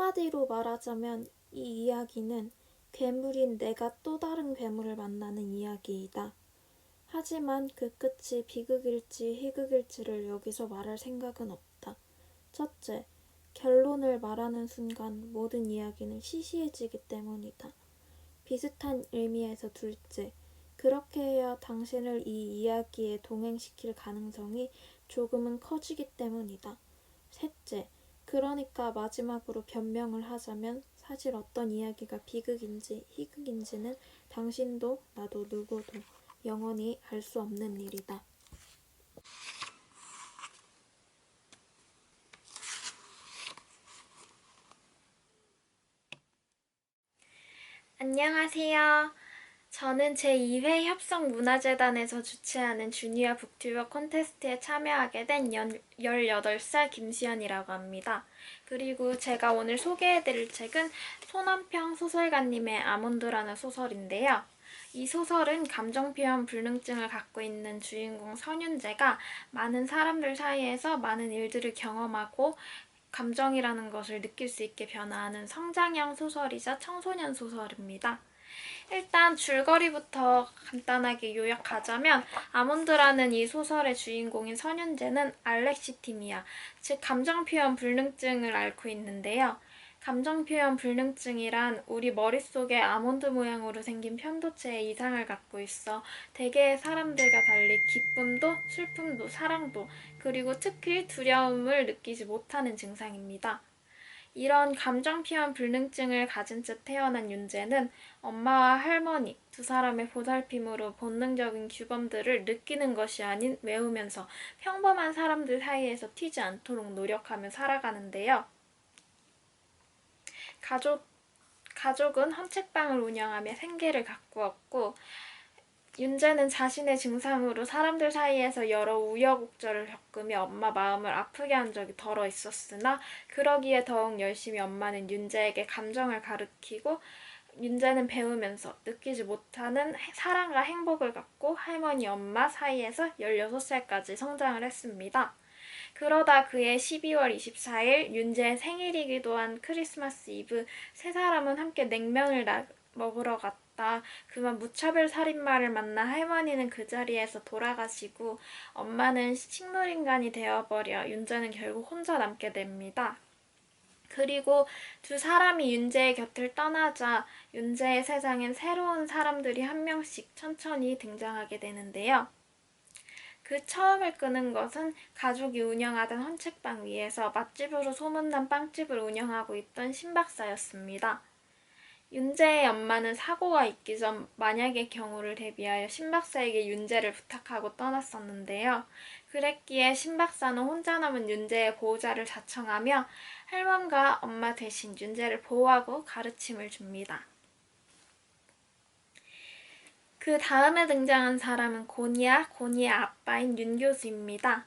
한마디로 말하자면 이 이야기는 괴물인 내가 또 다른 괴물을 만나는 이야기이다. 하지만 그 끝이 비극일지 희극일지를 여기서 말할 생각은 없다. 첫째, 결론을 말하는 순간 모든 이야기는 시시해지기 때문이다. 비슷한 의미에서 둘째, 그렇게 해야 당신을 이 이야기에 동행시킬 가능성이 조금은 커지기 때문이다. 셋째, 그러니까 마지막으로 변명을 하자면 사실 어떤 이야기가 비극인지 희극인지는 당신도 나도 누구도 영원히 알 수 없는 일이다. 안녕하세요. 저는 제2회 협성문화재단에서 주최하는 주니어 북튜버 콘테스트에 참여하게 된 18살 김수연이라고 합니다. 그리고 제가 오늘 소개해드릴 책은 손원평 소설가님의 아몬드라는 소설인데요. 이 소설은 감정표현 불능증을 갖고 있는 주인공 선윤재가 많은 사람들 사이에서 많은 일들을 경험하고 감정이라는 것을 느낄 수 있게 변화하는 성장형 소설이자 청소년 소설입니다. 일단 줄거리부터 간단하게 요약하자면 아몬드라는 이 소설의 주인공인 선윤재는 알렉시티미아, 즉 감정표현 불능증을 앓고 있는데요. 감정표현 불능증이란 우리 머릿속에 아몬드 모양으로 생긴 편도체의 이상을 갖고 있어 대개의 사람들과 달리 기쁨도 슬픔도 사랑도 그리고 특히 두려움을 느끼지 못하는 증상입니다. 이런 감정표현 불능증을 가진 채 태어난 윤재는 엄마와 할머니 두 사람의 보살핌으로 본능적인 규범들을 느끼는 것이 아닌 외우면서 평범한 사람들 사이에서 튀지 않도록 노력하며 살아가는데요. 가족은 헌책방을 운영하며 생계를 가꾸었고 윤재는 자신의 증상으로 사람들 사이에서 여러 우여곡절을 겪으며 엄마 마음을 아프게 한 적이 덜어 있었으나 그러기에 더욱 열심히 엄마는 윤재에게 감정을 가르치고 윤재는 배우면서 느끼지 못하는 사랑과 행복을 갖고 할머니 엄마 사이에서 16살까지 성장을 했습니다. 그러다 그해 12월 24일 윤재의 생일이기도 한 크리스마스 이브 세 사람은 함께 냉면을 먹으러 갔다. 그만 무차별 살인마를 만나 할머니는 그 자리에서 돌아가시고 엄마는 식물인간이 되어버려 윤재는 결국 혼자 남게 됩니다. 그리고 두 사람이 윤재의 곁을 떠나자 윤재의 세상엔 새로운 사람들이 한 명씩 천천히 등장하게 되는데요. 그 처음을 끄는 것은 가족이 운영하던 헌책방 위에서 맛집으로 소문난 빵집을 운영하고 있던 신 박사였습니다. 윤재의 엄마는 사고가 있기 전 만약의 경우를 대비하여 신 박사에게 윤재를 부탁하고 떠났었는데요. 그랬기에 신 박사는 혼자 남은 윤재의 보호자를 자청하며 할멈과 엄마 대신 윤재를 보호하고 가르침을 줍니다. 그 다음에 등장한 사람은 고니의 아빠인 윤 교수입니다.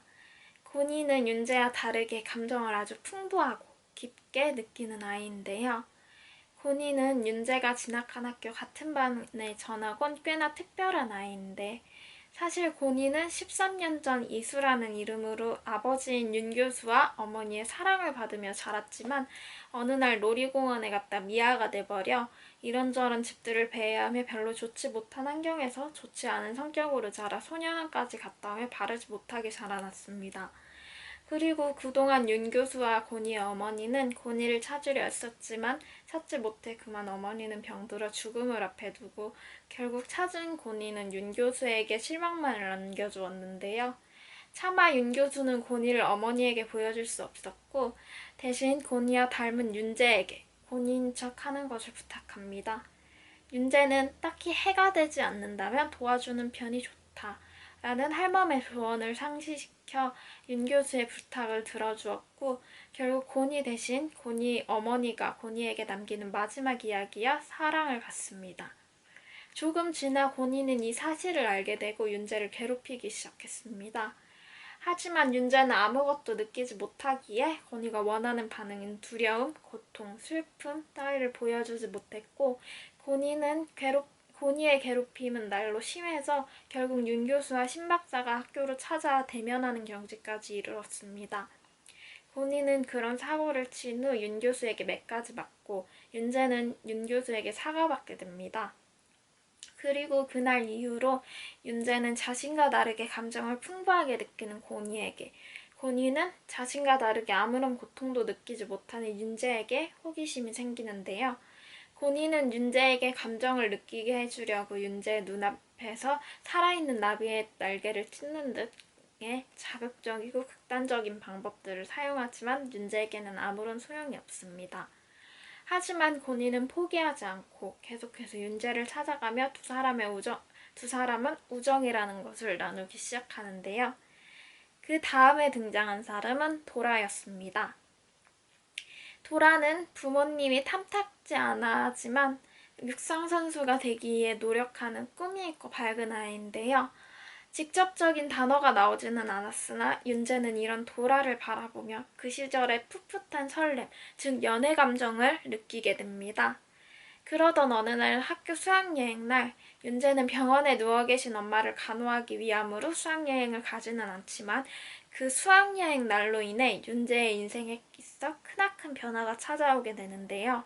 고니는 윤재와 다르게 감정을 아주 풍부하고 깊게 느끼는 아이인데요. 고니는 윤재가 진학한 학교 같은 반에 전학온 꽤나 특별한 아이인데 사실 고니는 13년 전 이수라는 이름으로 아버지인 윤 교수와 어머니의 사랑을 받으며 자랐지만 어느 날 놀이공원에 갔다 미아가 돼버려 이런저런 집들을 배회하며 별로 좋지 못한 환경에서 좋지 않은 성격으로 자라 소년원까지 갔다 오며 바르지 못하게 자라났습니다. 그리고 그동안 윤 교수와 고니의 어머니는 고니를 찾으려 애썼지만 찾지 못해 그만 어머니는 병들어 죽음을 앞에 두고 결국 찾은 고니는 윤 교수에게 실망만을 안겨주었는데요. 차마 윤 교수는 고니를 어머니에게 보여줄 수 없었고 대신 고니와 닮은 윤재에게 고니인 척 하는 것을 부탁합니다. 윤재는 딱히 해가 되지 않는다면 도와주는 편이 좋다. 라는 할멈의 조언을 상기시켜 윤 교수의 부탁을 들어주었고 결국 고니 대신 고니 어머니가 고니에게 남기는 마지막 이야기와 사랑을 갖습니다. 조금 지나 고니는 이 사실을 알게 되고 윤재를 괴롭히기 시작했습니다. 하지만 윤재는 아무것도 느끼지 못하기에 고니가 원하는 반응인 두려움, 고통, 슬픔 따위를 보여주지 못했고 고니의 괴롭힘은 날로 심해져 결국 윤 교수와 신 박사가 학교를 찾아 대면하는 경지까지 이르렀습니다. 고니는 그런 사고를 친 후 윤 교수에게 맷까지 맞고 윤재는 윤 교수에게 사과받게 됩니다. 그리고 그날 이후로 윤재는 자신과 다르게 감정을 풍부하게 느끼는 고니에게, 고니는 자신과 다르게 아무런 고통도 느끼지 못하는 윤재에게 호기심이 생기는데요. 고니는 윤재에게 감정을 느끼게 해주려고 윤재의 눈앞에서 살아있는 나비의 날개를 찢는 듯의 자극적이고 극단적인 방법들을 사용하지만 윤재에게는 아무런 소용이 없습니다. 하지만 고니는 포기하지 않고 계속해서 윤재를 찾아가며 두 사람은 우정이라는 것을 나누기 시작하는데요. 그 다음에 등장한 사람은 도라였습니다. 도라는 부모님이 탐탁지 않아 하지만 육상선수가 되기 위해 노력하는 꿈이 있고 밝은 아이인데요. 직접적인 단어가 나오지는 않았으나 윤재는 이런 도라를 바라보며 그 시절의 풋풋한 설렘, 즉 연애 감정을 느끼게 됩니다. 그러던 어느 날 학교 수학여행 날 윤재는 병원에 누워 계신 엄마를 간호하기 위함으로 수학여행을 가지는 않지만 그 수학여행 날로 인해 윤재의 인생에 있어 크나큰 변화가 찾아오게 되는데요.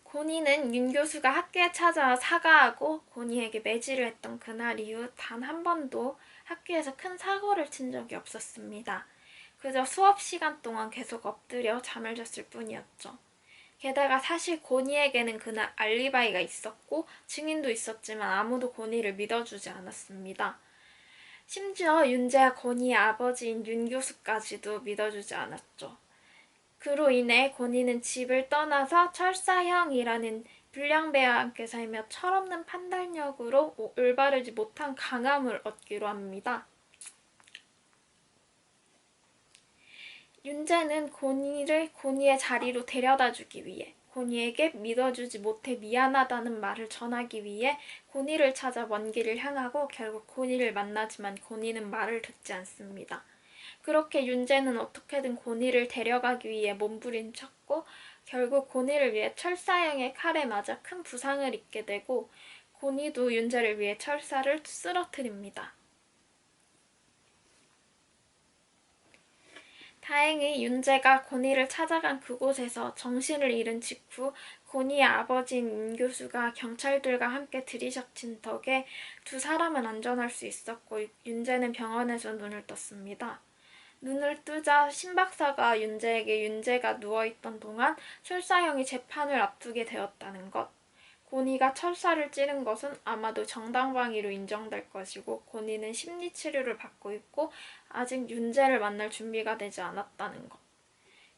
고니는 윤 교수가 학교에 찾아와 사과하고 고니에게 매질을 했던 그날 이후 단 한 번도 학교에서 큰 사고를 친 적이 없었습니다. 그저 수업 시간 동안 계속 엎드려 잠을 잤을 뿐이었죠. 게다가 사실 고니에게는 그날 알리바이가 있었고 증인도 있었지만 아무도 고니를 믿어주지 않았습니다. 심지어 윤재와 고니의 아버지인 윤 교수까지도 믿어주지 않았죠. 그로 인해 고니는 집을 떠나서 철사형이라는 불량배와 함께 살며 철없는 판단력으로 올바르지 못한 강함을 얻기로 합니다. 윤재는 고니를 고니의 자리로 데려다주기 위해, 고니에게 믿어주지 못해 미안하다는 말을 전하기 위해 고니를 찾아 먼 길을 향하고 결국 고니를 만나지만 고니는 말을 듣지 않습니다. 그렇게 윤재는 어떻게든 고니를 데려가기 위해 몸부림쳤고 결국 고니를 위해 철사형의 칼에 맞아 큰 부상을 입게 되고 고니도 윤재를 위해 철사를 쓰러뜨립니다. 다행히 윤재가 고니를 찾아간 그곳에서 정신을 잃은 직후 고니의 아버지인 윤 교수가 경찰들과 함께 들이닥친 덕에 두 사람은 안전할 수 있었고 윤재는 병원에서 눈을 떴습니다. 눈을 뜨자 신 박사가 윤재에게 윤재가 누워있던 동안 철사형이 재판을 앞두게 되었다는 것, 고니가 철사를 찌른 것은 아마도 정당방위로 인정될 것이고 고니는 심리치료를 받고 있고 아직 윤재를 만날 준비가 되지 않았다는 것,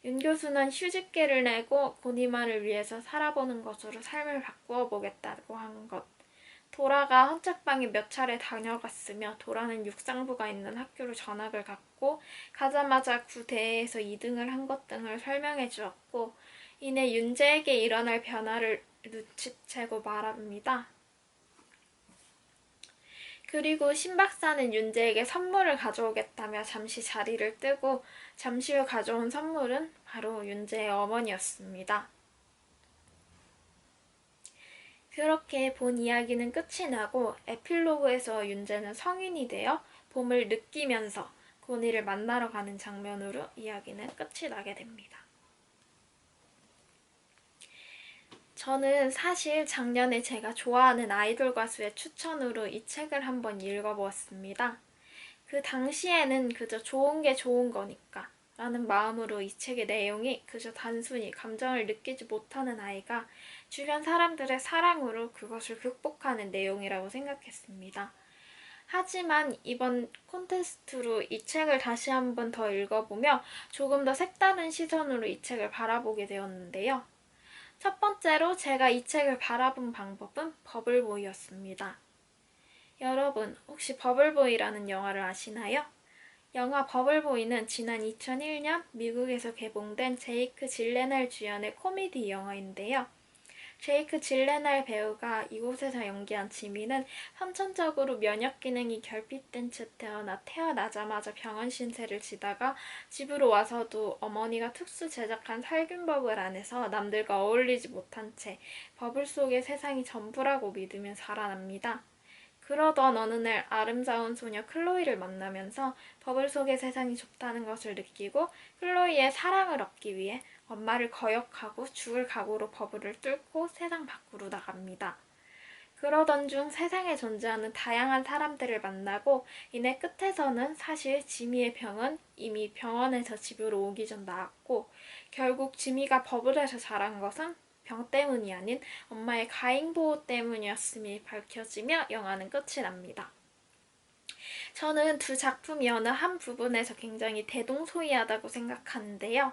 윤 교수는 휴직계를 내고 고니만을 위해서 살아보는 것으로 삶을 바꾸어 보겠다고 한 것, 도라가 헌책방에 몇 차례 다녀갔으며 도라는 육상부가 있는 학교로 전학을 갔고 가자마자 구대회에서 2등을 한 것 등을 설명해 주었고 이내 윤재에게 일어날 변화를 눈치채고 말합니다. 그리고 신 박사는 윤재에게 선물을 가져오겠다며 잠시 자리를 뜨고 잠시 후 가져온 선물은 바로 윤재의 어머니였습니다. 그렇게 본 이야기는 끝이 나고 에필로그에서 윤재는 성인이 되어 봄을 느끼면서 고니를 만나러 가는 장면으로 이야기는 끝이 나게 됩니다. 저는 사실 작년에 제가 좋아하는 아이돌 가수의 추천으로 이 책을 한번 읽어보았습니다. 그 당시에는 그저 좋은 게 좋은 거니까 라는 마음으로 이 책의 내용이 그저 단순히 감정을 느끼지 못하는 아이가 주변 사람들의 사랑으로 그것을 극복하는 내용이라고 생각했습니다. 하지만 이번 콘테스트로 이 책을 다시 한번 더 읽어보며 조금 더 색다른 시선으로 이 책을 바라보게 되었는데요. 첫 번째로 제가 이 책을 바라본 방법은 버블보이였습니다. 여러분, 혹시 버블보이라는 영화를 아시나요? 영화 버블보이는 지난 2001년 미국에서 개봉된 제이크 질레날 주연의 코미디 영화인데요. 제이크 질레날 배우가 이곳에서 연기한 지미는 선천적으로 면역 기능이 결핍된 채 태어나자마자 병원 신세를 지다가 집으로 와서도 어머니가 특수 제작한 살균법을 안 해서 남들과 어울리지 못한 채 버블 속의 세상이 전부라고 믿으며 살아납니다. 그러던 어느 날 아름다운 소녀 클로이를 만나면서 버블 속의 세상이 좁다는 것을 느끼고 클로이의 사랑을 얻기 위해 엄마를 거역하고 죽을 각오로 버블을 뚫고 세상 밖으로 나갑니다. 그러던 중 세상에 존재하는 다양한 사람들을 만나고 이내 끝에서는 사실 지미의 병은 이미 병원에서 집으로 오기 전 나았고 결국 지미가 버블에서 자란 것은 병 때문이 아닌 엄마의 가잉보호 때문이었음이 밝혀지며 영화는 끝이 납니다. 저는 두 작품이 어느 한 부분에서 굉장히 대동소이하다고 생각하는데요.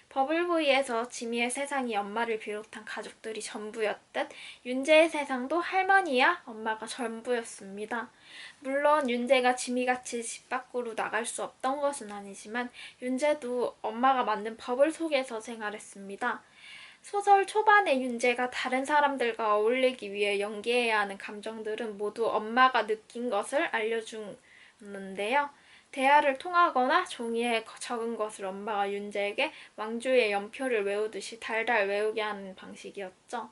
버블보이에서 지미의 세상이 엄마를 비롯한 가족들이 전부였듯 윤재의 세상도 할머니야 엄마가 전부였습니다. 물론 윤재가 지미같이 집 밖으로 나갈 수 없던 것은 아니지만 윤재도 엄마가 만든 버블 속에서 생활했습니다. 소설 초반에 윤재가 다른 사람들과 어울리기 위해 연기해야 하는 감정들은 모두 엄마가 느낀 것을 알려주는데요. 대화를 통하거나 종이에 적은 것을 엄마가 윤재에게 왕조의 연표를 외우듯이 달달 외우게 하는 방식이었죠.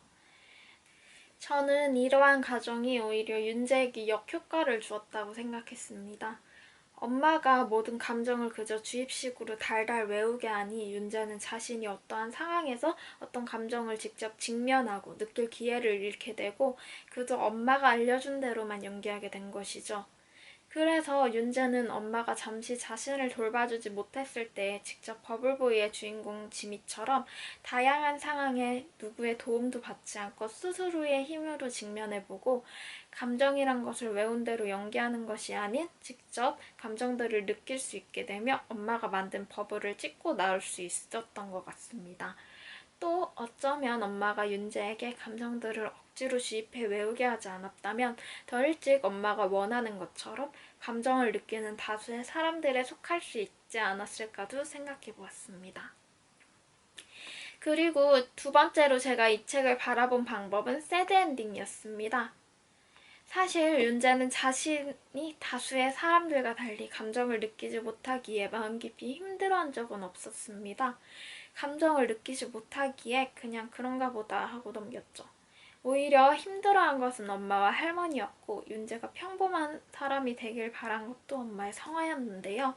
저는 이러한 과정이 오히려 윤재에게 역효과를 주었다고 생각했습니다. 엄마가 모든 감정을 그저 주입식으로 달달 외우게 하니 윤재는 자신이 어떠한 상황에서 어떤 감정을 직접 직면하고 느낄 기회를 잃게 되고 그저 엄마가 알려준 대로만 연기하게 된 것이죠. 그래서 윤재는 엄마가 잠시 자신을 돌봐주지 못했을 때 직접 버블보이의 주인공 지미처럼 다양한 상황에 누구의 도움도 받지 않고 스스로의 힘으로 직면해보고 감정이란 것을 외운 대로 연기하는 것이 아닌 직접 감정들을 느낄 수 있게 되며 엄마가 만든 버블을 찍고 나올 수 있었던 것 같습니다. 또 어쩌면 엄마가 윤재에게 감정들을 억지로 주입해 외우게 하지 않았다면 더 일찍 엄마가 원하는 것처럼 감정을 느끼는 다수의 사람들에 속할 수 있지 않았을까도 생각해 보았습니다. 그리고 두 번째로 제가 이 책을 바라본 방법은 새드엔딩이었습니다. 사실 윤재는 자신이 다수의 사람들과 달리 감정을 느끼지 못하기에 마음 깊이 힘들어한 적은 없었습니다. 감정을 느끼지 못하기에 그냥 그런가 보다 하고 넘겼죠. 오히려 힘들어한 것은 엄마와 할머니였고 윤재가 평범한 사람이 되길 바란 것도 엄마의 성화였는데요.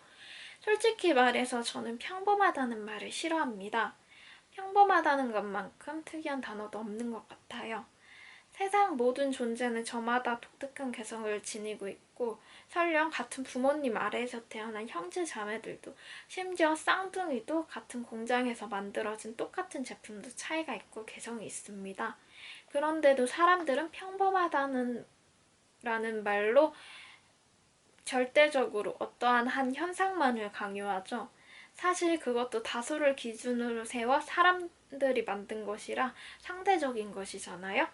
솔직히 말해서 저는 평범하다는 말을 싫어합니다. 평범하다는 것만큼 특이한 단어도 없는 것 같아요. 세상 모든 존재는 저마다 독특한 개성을 지니고 있고 설령 같은 부모님 아래에서 태어난 형제 자매들도 심지어 쌍둥이도 같은 공장에서 만들어진 똑같은 제품도 차이가 있고 개성이 있습니다. 그런데도 사람들은 평범하다는 라는 말로 절대적으로 어떠한 한 현상만을 강요하죠. 사실 그것도 다수를 기준으로 세워 사람들이 만든 것이라 상대적인 것이잖아요.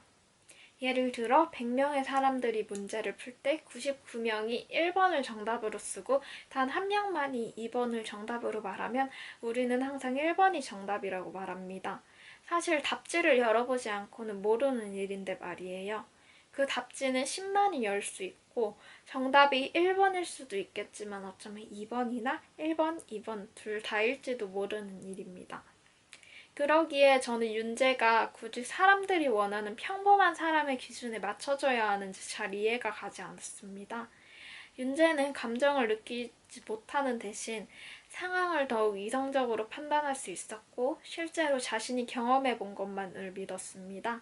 예를 들어 100명의 사람들이 문제를 풀 때 99명이 1번을 정답으로 쓰고 단 1명만이 2번을 정답으로 말하면 우리는 항상 1번이 정답이라고 말합니다. 사실 답지를 열어보지 않고는 모르는 일인데 말이에요. 그 답지는 10만이 열 수 있고 정답이 1번일 수도 있겠지만 어쩌면 2번이나 1번, 2번 둘 다일지도 모르는 일입니다. 그러기에 저는 윤재가 굳이 사람들이 원하는 평범한 사람의 기준에 맞춰줘야 하는지 잘 이해가 가지 않았습니다. 윤재는 감정을 느끼지 못하는 대신 상황을 더욱 이성적으로 판단할 수 있었고 실제로 자신이 경험해본 것만을 믿었습니다.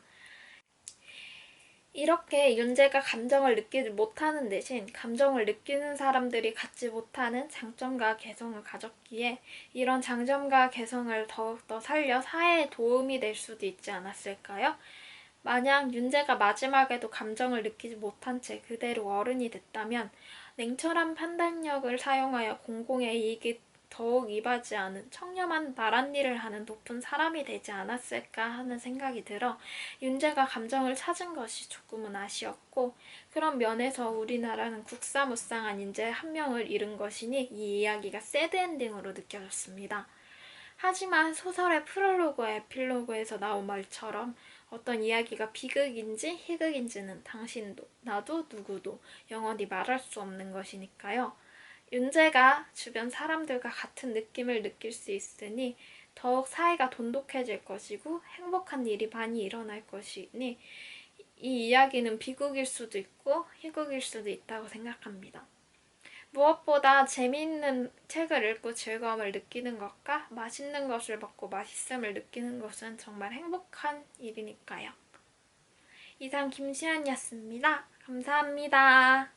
이렇게 윤재가 감정을 느끼지 못하는 대신 감정을 느끼는 사람들이 갖지 못하는 장점과 개성을 가졌기에 이런 장점과 개성을 더욱더 살려 사회에 도움이 될 수도 있지 않았을까요? 만약 윤재가 마지막에도 감정을 느끼지 못한 채 그대로 어른이 됐다면 냉철한 판단력을 사용하여 공공의 이익이 더욱 이바지 않은 청렴한 나란 일을 하는 높은 사람이 되지 않았을까 하는 생각이 들어 윤재가 감정을 찾은 것이 조금은 아쉬웠고 그런 면에서 우리나라는 국사무쌍한 인재 한 명을 잃은 것이니 이 이야기가 새드엔딩으로 느껴졌습니다. 하지만 소설의 프롤로그와 에필로그에서 나온 말처럼 어떤 이야기가 비극인지 희극인지는 당신도 나도 누구도 영원히 말할 수 없는 것이니까요. 윤재가 주변 사람들과 같은 느낌을 느낄 수 있으니 더욱 사이가 돈독해질 것이고 행복한 일이 많이 일어날 것이니 이 이야기는 비극일 수도 있고 희극일 수도 있다고 생각합니다. 무엇보다 재미있는 책을 읽고 즐거움을 느끼는 것과 맛있는 것을 먹고 맛있음을 느끼는 것은 정말 행복한 일이니까요. 이상 김시연이었습니다. 감사합니다.